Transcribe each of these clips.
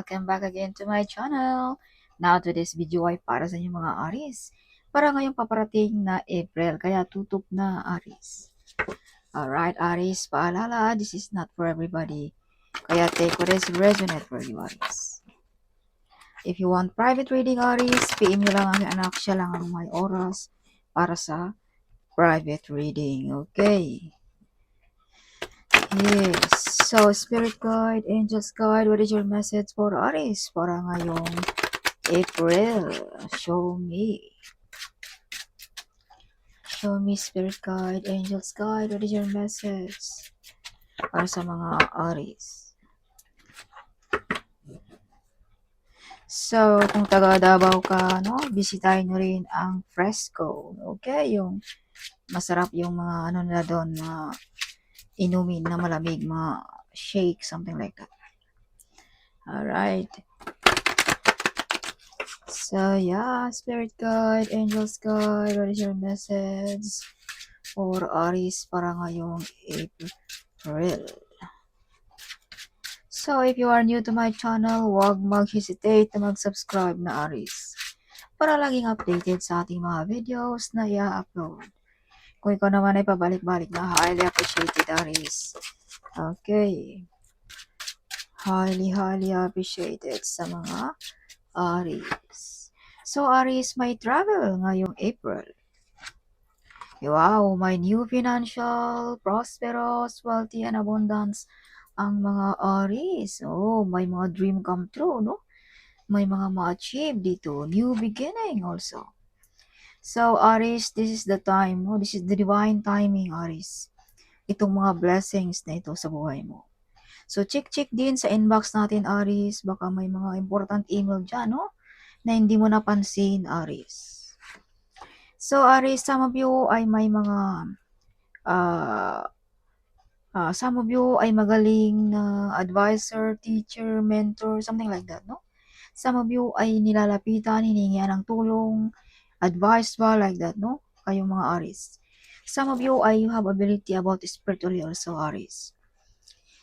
welcome back again to my channel. Now to this video ay para sa inyong mga Aries. Para ngayong paparating na April, kaya tutok na Aries. Alright Aries, paalala, this is not for everybody. Kaya take what is resonate for you Aries. If you want private reading Aries, PM nyo lang ang anak, siya lang ang may oras para sa private reading. Okay. Yes. So, Spirit Guide, Angels Guide, what is your message for Aries para ngayong April? Show me. Show me, Spirit Guide, Angels Guide, what is your message para sa mga Aries? So, kung taga Davao ka, no, bisitahin nyo rin ang Fresco. Okay, yung masarap yung mga ano nila doon na inumin na malamig, mga shake, something like that. Alright. So, yeah, Spirit Guide, Angels Guide, what is your message for Aries para ngayong April? So, if you are new to my channel, huwag mag-hesitate na mag-subscribe na Aries para laging updated sa ating mga videos na i-upload. Kung ikaw naman ay pabalik-balik na, highly appreciated Aries. Okay. Highly appreciated sa mga Aries. So, Aries may travel ngayong April. Wow, may new financial, prosperous, wealthy, and abundance ang mga Aries. Oh, may mga dream come true, no? May mga ma-achieve dito. New beginning also. So, Aries, this is the time, no? This is the divine timing, Aries. Itong mga blessings na ito sa buhay mo. So, check din sa inbox natin, Aries. Baka may mga important email dyan, no? Na hindi mo napansin, Aries. So, Aries, some of you ay may mga some of you ay magaling na advisor, teacher, mentor, something like that, no? Some of you ay nilalapitan, hiningian ng tulong, advice ba, like that, no? Kayong mga Aries. Some of you ay you have ability about spiritually also, Aries.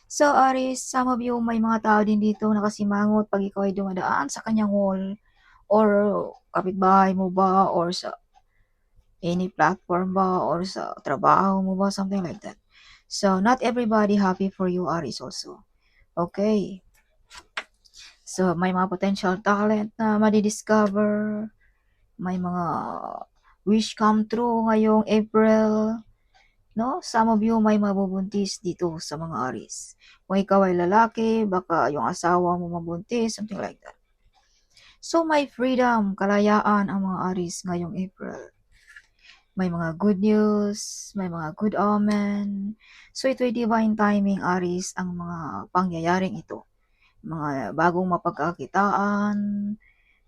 So, Aries, some of you may mga tao din dito nakasimangot pag ikaw ay dumadaan sa kanyang wall or kapitbahay mo ba or sa any platform ba or sa trabaho mo ba, something like that. So, not everybody happy for you, Aries also. Okay. So, may mga potential talent na madidiscover. May mga wish come true ngayong April. No? Some of you may mabubuntis dito sa mga Aries. Kung ikaw ay lalaki, baka yung asawa mo mabuntis, something like that. So, may freedom, kalayaan ang mga Aries ngayong April. May mga good news, may mga good omen. So, ito ay divine timing, Aries, ang mga pangyayaring ito. Mga bagong mapagkakitaan,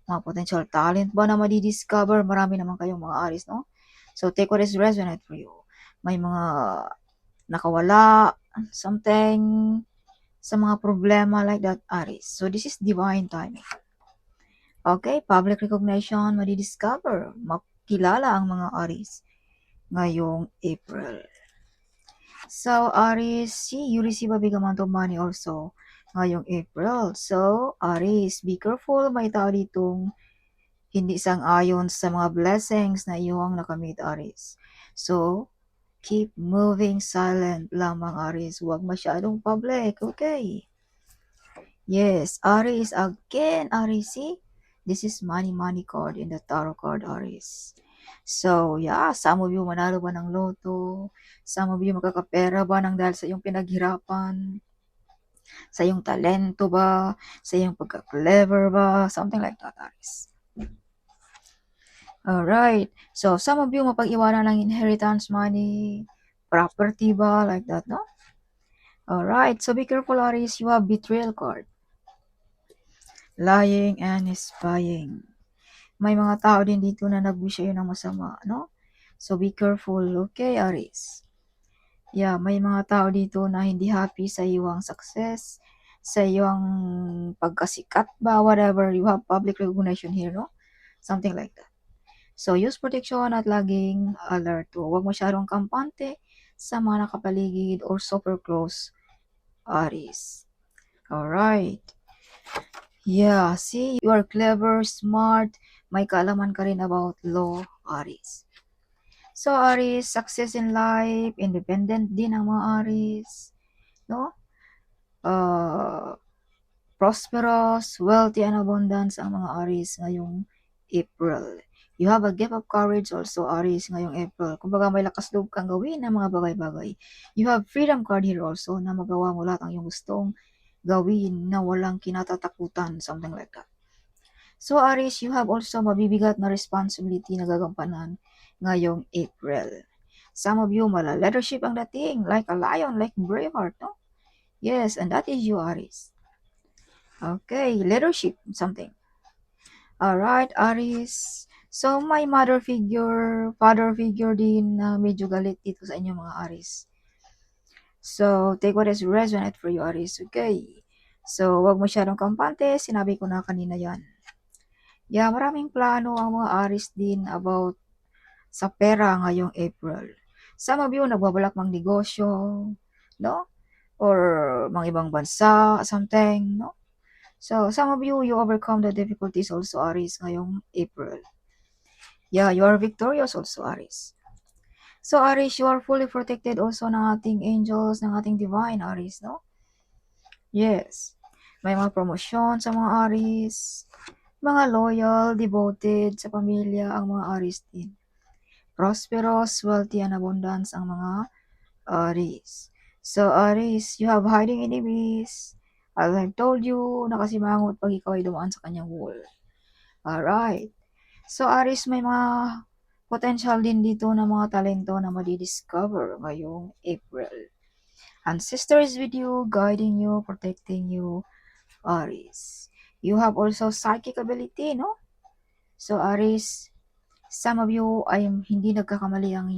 mga potential talent ba na madidiscover? Marami naman kayong mga Aries, no? So, take what is resonate for you. May mga nakawala, something, sa mga problema like that, Aries. So, this is divine timing. Okay, public recognition, madidiscover, makilala ang mga Aries ngayong April. So, Aries, see, you receive a big amount of money also ngayong April. So, Aries, be careful. May tao ditong hindi sang-ayon sa mga blessings na iyong nakamit, Aries. So, keep moving silent lamang, Aries. Huwag masyadong public, okay? Yes, Aries, again, Aries, see? This is money card in the tarot card, Aries. So, yeah, some of you manalo ba ng loto? Some of you makakapera ba ng dahil sa iyong pinaghirapan? Sa iyong talento ba? Sa iyong pagka-clever ba? Something like that, Aries. Alright. So, some of you mapag-iwanan ng inheritance money, property ba? Like that, no? Alright. So, be careful, Aries. You have betrayal card. Lying and spying. May mga tao din dito na nag-wish sa'yo ng masama, no? So, be careful, okay, Aries? Yeah, may mga tao dito na hindi happy sa iyong success, sa iyong pagkasikat ba, whatever. You have public recognition here, no? Something like that. So, use protection at laging alert. Huwag masyadong kampante sa mga nakapaligid or super close Aries. Alright. Yeah, see, you are clever, smart, may kaalaman ka rin about law, Aries. So, Aries, success in life, independent din ang mga Aries, no? Uh, prosperous, wealthy, and abundance ang mga Aries ngayong April. You have a gift of courage also, Aries, ngayong April. Kumbaga may lakas loob kang gawin ng mga bagay-bagay. You have freedom card here also na magawa mo lahat ang iyong gustong gawin na walang kinatatakutan, something like that. So, Aries, you have also mabibigat na responsibility na gagampanan ngayong April. Some of you, mala leadership ang dating, like a lion, like Braveheart, no? Yes, and that is you, Aries. Okay, leadership, something. Alright, Aries. So, may mother figure, father figure din na medyo galit dito sa inyo mga Aries. So, take what is resonate for you, Aries. Okay. So, wag masyadong kampante. Sinabi ko na kanina yan. Yeah, maraming plano ang mga Aries din about sa pera ngayong April. Some of you nagbabalak mang negosyo, no? Or mga ibang bansa, something, no? So, some of you, you overcome the difficulties also, Aries, ngayong April. Yeah, you are victorious also, Aries. So, Aries, you are fully protected also ng ating angels, ng ating divine, Aries, no? Yes. May mga promosyon sa mga Aries. Mga loyal, devoted sa pamilya ang mga Aries din. Prosperous, wealthy, and abundance ang mga Aries. So, Aries, you have hiding enemies. As I've told you, nakasimangot pag ikaw ay dumaan sa kanyang wall. Alright. So, Aries, may mga potential din dito na mga talento na madi-discover ngayong April. Ancestor is with you, guiding you, protecting you, Aries. You have also psychic ability, no? So, Aries, some of you ay hindi nagkakamali ang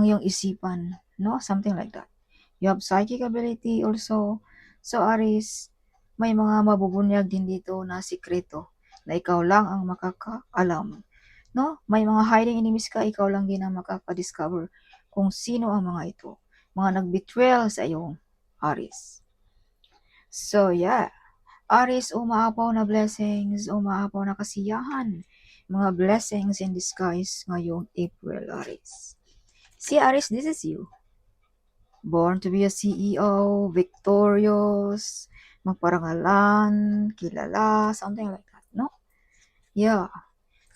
iyong isipan, no? Something like that. You have psychic ability also. So, Aries, may mga mabubunyag din dito na sikreto na ikaw lang ang makakaalam. No? May mga hiding enemies ka, ikaw lang din ang makaka-discover kung sino ang mga ito. Mga nag-betrayal sa iyong Aries. So, yeah. Aries, umaapaw na blessings, umaapaw na kasiyahan. Mga blessings in disguise ngayong April, Aries. See, Aries, this is you. Born to be a CEO, victorious, magparangalan, kilala, something like that, no? Yeah.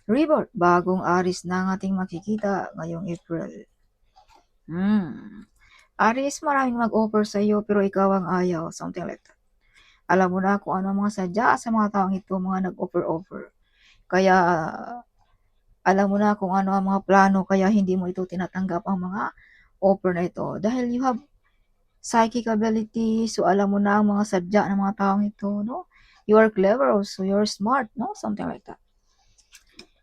Rebirth, bagong Aries na ang ating makikita ngayong April. Aries, maraming mag-offer sa iyo pero ikaw ang ayaw, something like that. Alam mo na kung ano ang mga sadya sa mga taong ito, mga nag-offer-offer. Kaya alam mo na kung ano ang mga plano, kaya hindi mo ito tinatanggap ang mga offer na ito. Dahil you have psychic ability, so alam mo na ang mga sadya ng mga taong ito, no? You are clever also, you're smart, no? Something like that.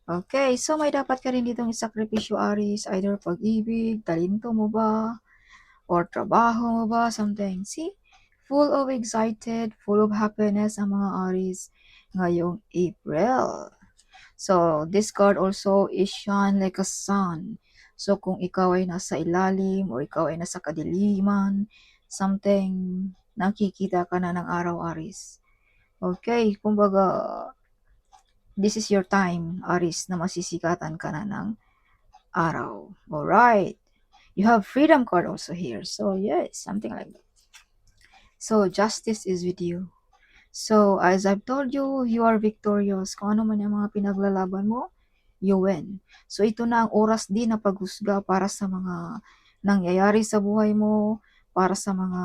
Okay, so may dapat ka rin ditong isakripisyo, Aries, either pag-ibig, talento mo ba, or trabaho mo ba, something. See? Full of excited, full of happiness ang mga Aries ngayong April. So, this card also is shine like a sun. So, kung ikaw ay nasa ilalim or ikaw ay nasa kadiliman, something, nakikita ka na ng araw, Aries. Okay, kumbaga, this is your time, Aries, na masisikatan ka na ng araw. Alright. You have freedom card also here. So, yes, something like that. So, justice is with you. So, as I've told you, you are victorious. Kung ano man yung mga pinaglalaban mo, you win. So, ito na ang oras din na paghusga para sa mga nangyayari sa buhay mo, para sa mga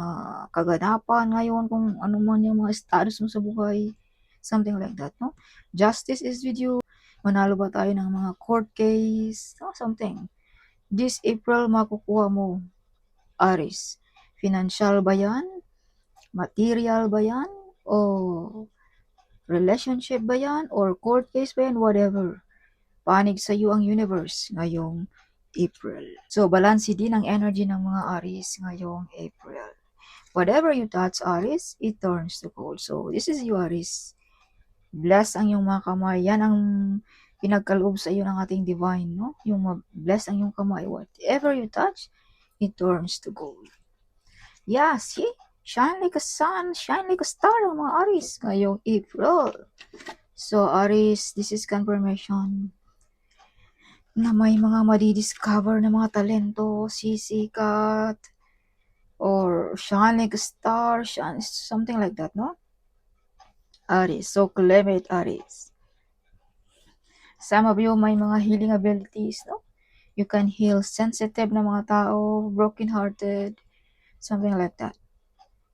kaganapan ngayon, kung ano man yung mga status mo sa buhay, something like that, no? Justice is with you. Manalo ba tayo ng mga court case, no? Something. This April, makukuha mo, Aries. Financial ba yan? Material ba yan? O relationship ba yan? Or court case ba yan? Whatever. Panig sa iyo ang universe ngayong April. So, balansi din ang energy ng mga Aries ngayong April. Whatever you touch, Aries, it turns to gold. So, this is you, Aries. Bless ang iyong mga kamay. Yan ang pinagkaloob sa iyo ng ating divine, no? Yung bless ang iyong kamay. Whatever you touch, it turns to gold. Yeah, see? Shine like a sun, shine like a star ang mga Aries ngayong April. So Aries, this is confirmation na may mga madi-discover na mga talento, sisikat, or shine like a star, shine, something like that, no? Aries, so claim it, Aries. Some of you may mga healing abilities, no? You can heal sensitive na mga tao, broken-hearted, something like that.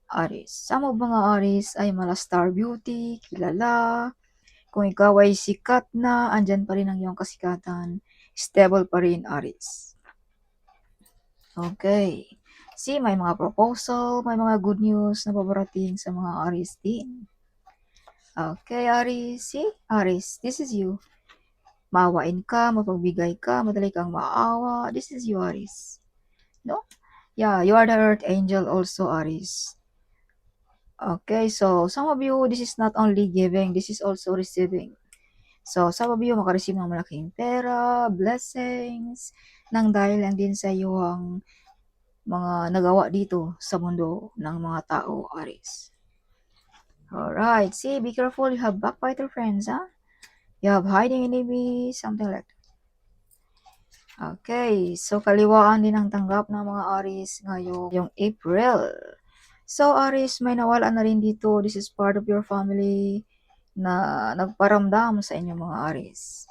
Aries. Some of mga Aries ay mala star beauty, kilala. Kung ikaw ay sikat na, andyan pa rin ang iyong kasikatan. Stable pa rin, Aries. Okay. See, may mga proposal, may mga good news na babarating sa mga Aries din. Okay, Aries. See, Aries, this is you. Maawain ka, mapagbigay ka, madali kang maawa. This is you, Aries. No? Yeah, you are the Earth Angel also, Aries. Okay, so some of you, this is not only giving, this is also receiving. So, some of you makareceive ng malaking pera, blessings, nang dahil lang din sa iyo ang mga nagawa dito sa mundo ng mga tao, Aries. Alright, see, be careful, you have backbiter friends, huh? You have hiding enemies, something like that. Okay, so kaliwaan din ang tanggap ng mga Aries ngayong April. So, Aries, may nawala na rin dito. This is part of your family na nagparamdam sa inyong mga Aries.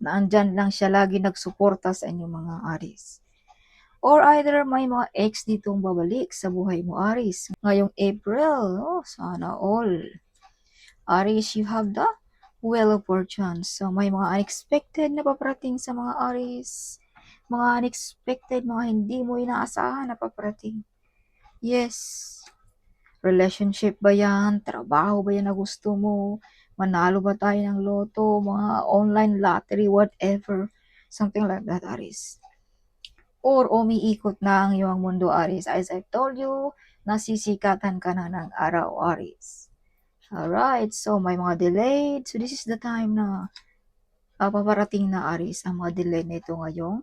Na andyan lang siya lagi nagsuporta sa inyong mga Aries. Or either may mga ex ditong babalik sa buhay mo, Aries. Ngayong April, oh, sana all. Aries, you have the Wheel of Fortune. So, may mga unexpected na paparating sa mga Aries. Mga unexpected, mga hindi mo inaasahan na paparating. Yes. Relationship ba yan? Trabaho ba yan na gusto mo? Manalo ba tayo ng loto? Mga online lottery, whatever. Something like that, Aries. Or umiikot na ang iyong mundo, Aries. As I told you, nasisikatan ka na ng araw, Aries. Alright, so may mga delayed. So this is the time na paparating na, Aries, ang mga delayed nito ngayong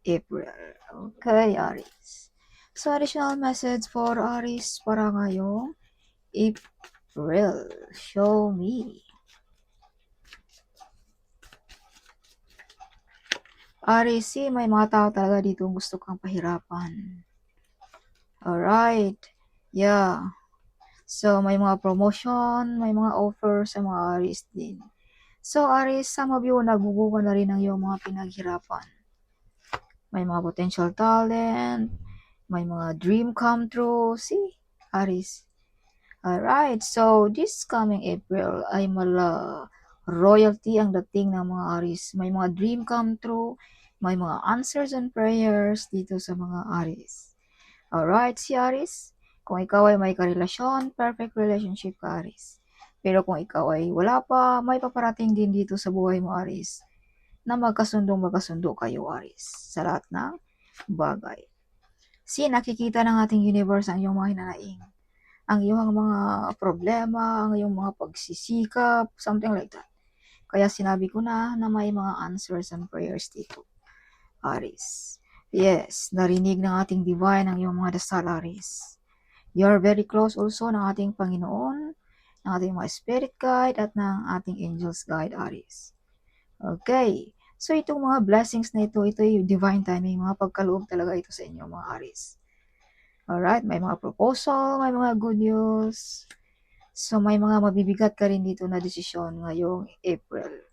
April. Okay, Aries. So additional message for Aries para ngayong April. Show me. Aries, see, may mga tao talaga dito gusto kang pahirapan. Alright. Yeah. So, may mga promotion, may mga offer sa mga Aries din. So, Aries, some of you, nagbubunga na rin ang iyong mga pinaghirapan. May mga potential talent, may mga dream come true. See, Aries. Alright, so this coming April ay mala royalty ang dating ng mga Aries. May mga dream come true, may mga answers and prayers dito sa mga Aries. Alright, si Aries, kung ikaw ay may karelasyon, perfect relationship ka, Aries. Pero kung ikaw ay wala pa, may paparating din dito sa buhay mo, Aries, na magkasundo kayo, Aries, sa lahat ng bagay. Si nakikita ng ating universe ang iyong mga hinanaing, ang iyong mga problema, ang iyong mga pagsisikap, something like that. Kaya sinabi ko na may mga answers and prayers dito, Aries. Yes, narinig ng ating divine ang iyong mga dasal, Aries. You are very close also ng ating Panginoon, ng ating mga spirit guide, at ng ating angels guide, Aries. Okay. So, itong mga blessings na ito yung divine timing, mga pagkaloob talaga ito sa inyo, mga Aries. Alright, may mga proposal, may mga good news. So, may mga mabibigat ka rin dito na desisyon ngayong April.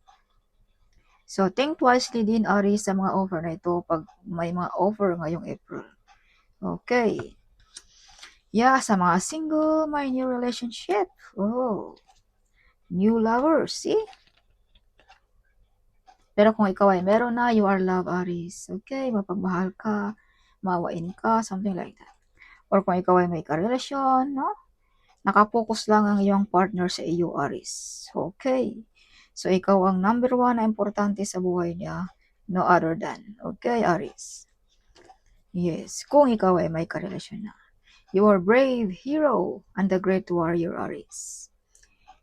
So, think wisely din, Aries, sa mga offer na ito pag may mga offer ngayong April. Okay. Yeah, sa mga single, may new relationship. Oh, new lovers, see? Pero kung ikaw ay meron na, you are love, Aries. Okay, mapagmahal ka, maawain ka, something like that. Or kung ikaw ay may karelasyon, no? Nakapokus lang ang iyong partner sa iyo, Aries. Okay. So, ikaw ang number one na importante sa buhay niya, no other than. Okay, Aries. Yes, kung ikaw ay may karelasyon na. You are brave hero and the great warrior, Aries.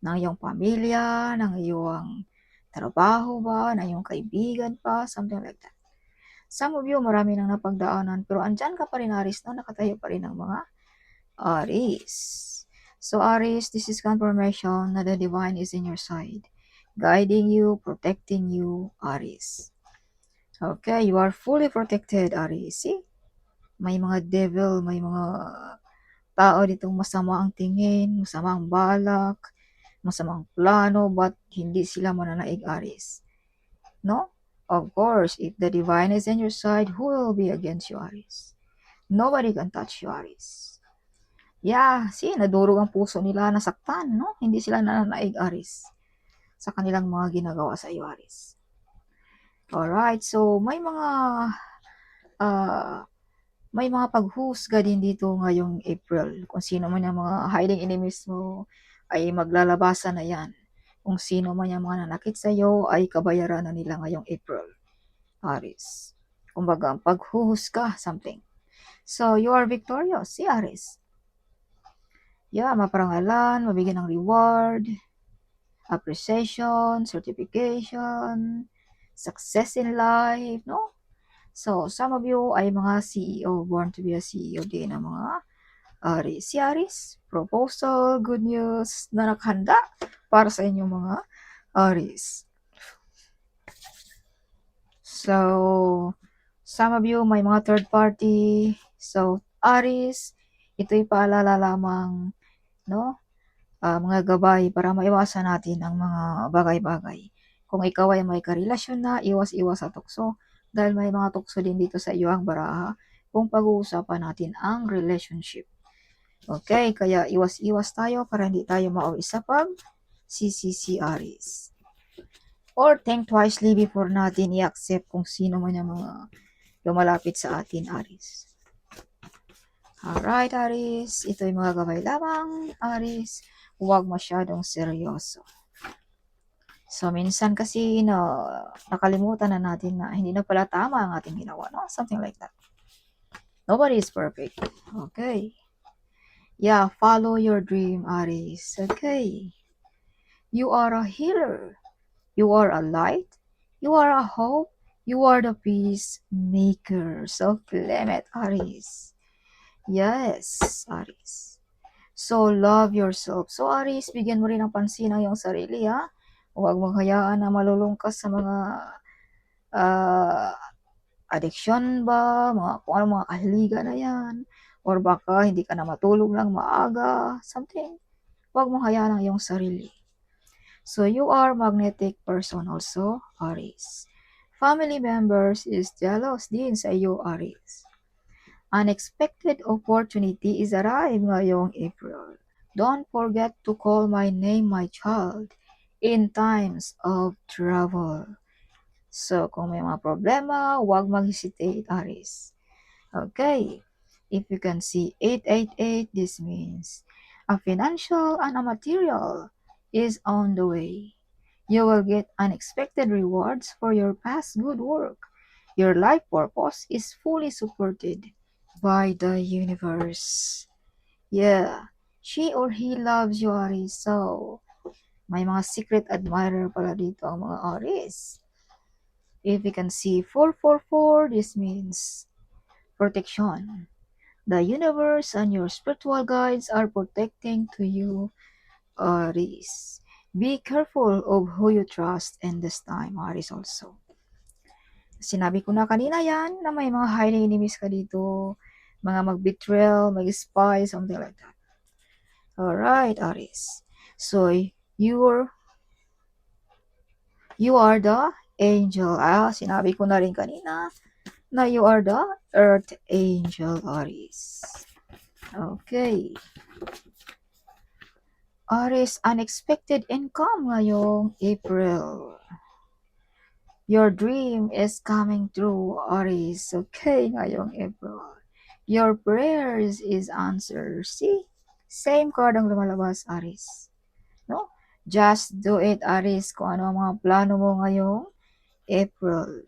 Ng iyong pamilya, ng iyong trabaho ba, ng iyong kaibigan pa, something like that. Some of you, marami nang napagdaanan, pero andyan ka pa rin, Aries, no? Nakatayo pa rin ang mga Aries. So Aries, this is confirmation that the divine is in your side, guiding you, protecting you, Aries. Okay, you are fully protected, Aries. See? May mga devil, may mga tao ditong masama ang tingin, masama ang balak, masamang plano, but hindi sila mananaig, Aries. No? Of course, if the divine is in your side, who will be against you, Aries? Nobody can touch you, Aries. Yeah, see, nadurog ang puso nila, nasaktan, no? Hindi sila nananaig, Aries, sa kanilang mga ginagawa sa iyo, Aries. Alright, so uh, may mga paghusga din dito ngayong April. Kung sino man yung mga hiding enemies mo, ay maglalabasan na yan. Kung sino man yung mga nanakit sa iyo, ay kabayaran na nila ngayong April, Aries. Kumbaga, paghuhusga, something. So, you are victorious, si Aries. Yeah, maparangalan, mabigyan ng reward, appreciation, certification, success in life, no? So, some of you ay mga CEO, born to be a CEO din ng mga Aries. Si Aries, proposal, good news na naghanda para sa inyong mga Aries. So, some of you may mga third party. So, Aries, ito'y paalala lamang, no? Mga gabay para maiwasan natin ang mga bagay-bagay. Kung ikaw ay may karelasyon na, iwas-iwas sa tukso dahil may mga tukso din dito sa iyo ang baraha kung pag-uusapan natin ang relationship. Okay, kaya iwas-iwas tayo para hindi tayo mauwi sa pag-CCC Aries. Or think twicely before natin i-accept kung sino man yung mga lumalapit sa atin, Aries. Alright, Aries. Ito'y mga gabay lamang, Aries. Huwag masyadong seryoso. So, minsan kasi nakalimutan na natin na hindi na pala tama ang ating ginawa, no? Something like that. Nobody is perfect. Okay. Yeah, follow your dream, Aries. Okay. You are a healer. You are a light. You are a hope. You are the peacemaker. So, claim it, Aries. Yes, Aries. So, love yourself. So, Aries, bigyan mo rin ng pansin ang iyong sarili, ha? Huwag mong hayaan na malulungkas sa mga addiction ba, kung ano mga kahiligan na yan, or baka hindi ka na matulog ng maaga, something. Huwag mong hayaan ang iyong sarili. So, you are magnetic person also, Aries. Family members is jealous din sa iyo, Aries. Unexpected opportunity is arrive ngayong April. Don't forget to call my name, my child, in times of trouble. So, kung may mga problema, huwag mag-hesitate, Aries. Okay. If you can see 888, this means a financial and a material is on the way. You will get unexpected rewards for your past good work. Your life purpose is fully supported by the universe. Yeah, she or he loves you, Aries. So, may mga secret admirer pala dito ang mga Aries. If you can see 444, this means protection. The universe and your spiritual guides are protecting to you, Aries. Be careful of who you trust in this time, Aries also. Sinabi ko na kanina yan na may mga hiding enemies ka dito, mga mag-betrayal, mag-spy, something like that. Alright, Aries. So, you are the angel. Sinabi ko na rin kanina na you are the earth angel, Aries. Okay. Aries, unexpected income ngayong April. Your dream is coming true, Aries. Okay, ngayong April. Your prayers is answered. See? Same card ang lumalabas, Aries. No? Just do it, Aries, kung ano ang mga plano mo ngayong April.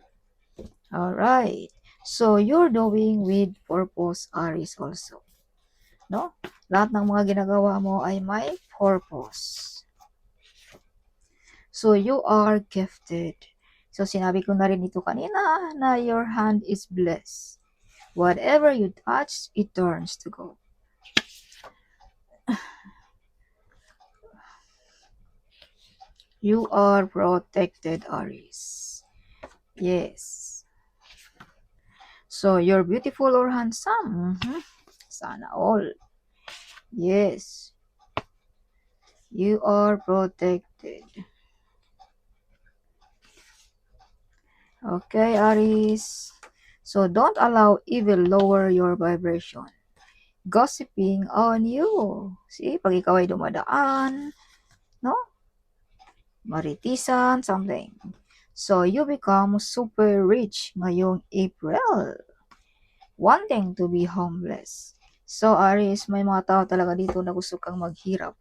Alright. So, you're doing with purpose, Aries also. No? Lahat ng mga ginagawa mo ay may purpose. So, you are gifted. So, sinabi ko na rin ito kanina na your hand is blessed. Whatever you touch, it turns to gold. You are protected, Aries. Yes. So, you're beautiful or handsome. Sana all. Yes. You are protected. Okay, Aries. So, don't allow evil lower your vibration. Gossiping on you. See, pag ikaw ay dumadaan, no? Maritisan, something. So, you become super rich ngayong April. Wanting to be homeless. So, Aries, may mga tao talaga dito na gusto kang maghirap.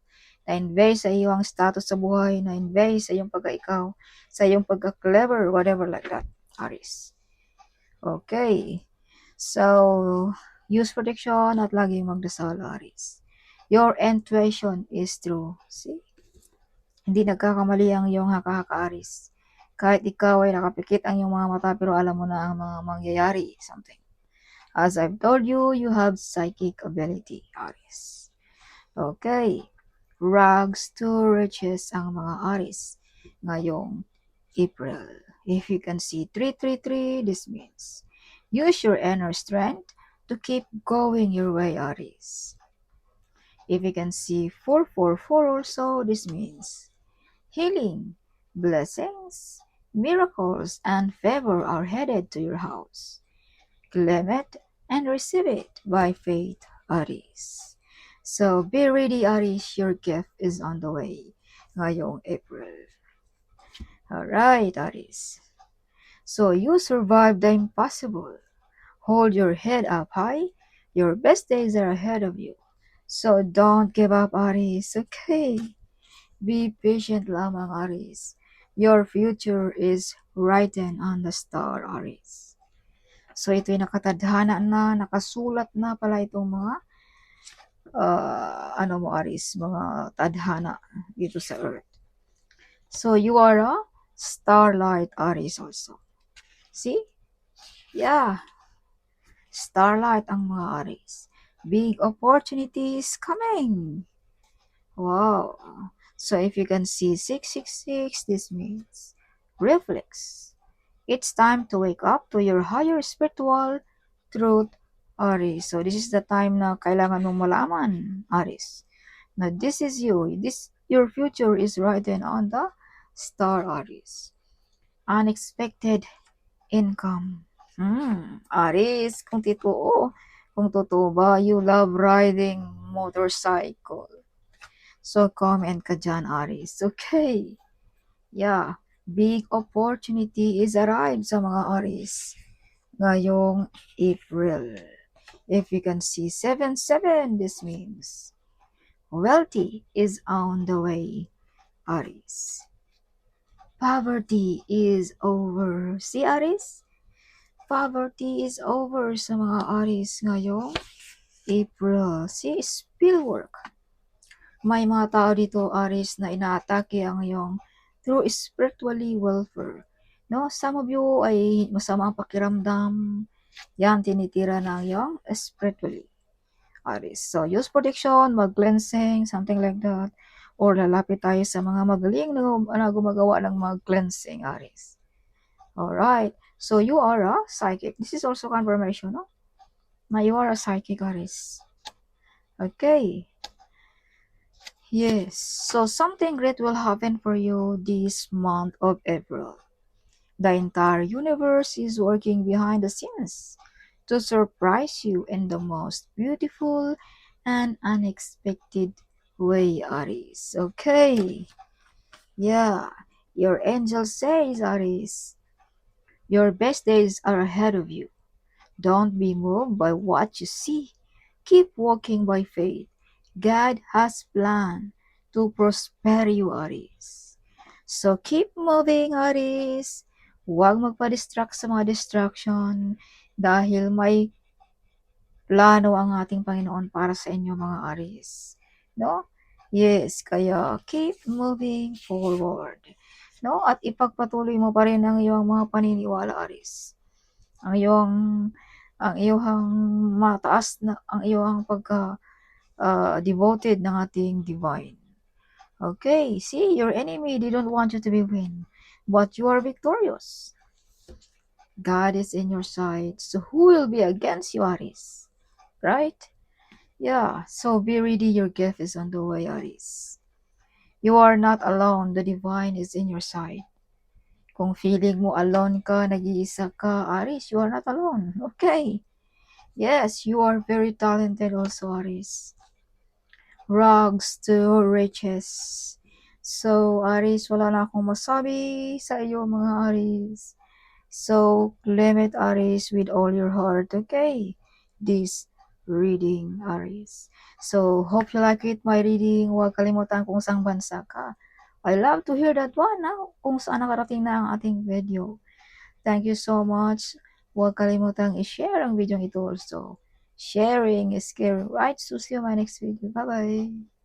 Na-invest sa iyong status sa buhay, na-invest sa iyong pagka-ikaw, sa iyong pagka-clever, whatever like that, Aries. Okay. So, use protection at laging magdasal, Aries. Your intuition is true. See? Hindi nagkakamali ang iyong haka-haka, Aries. Kahit ikaw ay nakapikit ang iyong mga mata, pero alam mo na ang mga mangyayari. Something. As I've told you, you have psychic ability, Aries. Okay. Rags to riches ang mga Aries ngayong April. If you can see 333, this means use your inner strength to keep going your way, Aries. If you can see 444 also, this means healing, blessings, miracles, and favor are headed to your house. Claim it and receive it by faith, Aries. So be ready, Aries. Your gift is on the way ngayong April. Alright, Aries. So you survived the impossible. Hold your head up high. Your best days are ahead of you. So don't give up, Aries. Okay. Be patient lamang, Aries. Your future is written on the star, Aries. So ito'y nakatadhana na, nakasulat na pala itong mga Aries, mga tadhana dito sa Earth. So you are a starlight, Aries also. See? Yeah. Starlight ang mga Aries. Big opportunities coming. Wow. So if you can see 666, this means reflex. It's time to wake up to your higher spiritual truth, Aries. So this is the time na kailangan mong malaman, Aries. Now this is you. Your future is written on the star, Aries. Unexpected income. Aries, kung totoo ba, you love riding motorcycle. So comment ka dyan, Aries. Okay. Yeah. Big opportunity is arrived sa mga Aries ngayong April. If you can see 77, this means wealthy is on the way, Aries. Poverty is over. See, Aries? Poverty is over sa mga Aries ngayong April. See, spillwork. May mga tao dito, Aries, na inaatake ang iyong through spiritually welfare. No, some of you ay masama ang pakiramdam. Yan, tinitira ng iyong spiritually. Aries. So, use protection, mag-cleansing, something like that. Or lalapit tayo sa mga magaling na gumagawa ng mag-cleansing, Aries. Alright. So, you are a psychic. This is also confirmation, no? Na you are a psychic, Aries. Okay. Yes. So, something great will happen for you this month of April. The entire universe is working behind the scenes to surprise you in the most beautiful and unexpected way, Aries. Okay. Yeah. Your angel says, Aries, your best days are ahead of you. Don't be moved by what you see. Keep walking by faith. God has planned to prosper you, Aries. So keep moving, Aries. Huwag magpa-distract sa mga distraction dahil may plano ang ating Panginoon para sa inyo, mga Aries. No? Yes, kaya keep moving forward. No? At ipagpatuloy mo pa rin ang iyong mga paniniwala, Aries. Ang iyong mataas na ang iyong devoted ng ating divine. Okay, see, your enemy didn't want you to be win, but you are victorious. God is in your side, so who will be against you, Aris? Right? Yeah, so be ready, your gift is on the way, Aris. You are not alone, the divine is in your side. Kung feeling mo alone ka, nag-iisa ka, Aris, you are not alone. Okay. Yes, you are very talented also, Aris. Rags to riches. So, Aris, wala na akong masabi sa iyo, mga Aris. So, claim it, Aris, with all your heart, okay? This reading, Aris. So, hope you like it, my reading. Huwag kalimutan kung saan bansa ka. I love to hear that one, kung saan nakarating na ang ating video. Thank you so much. Huwag kalimutang i-share ang video ito also. Sharing is caring, right? So, see you in my next video. Bye-bye.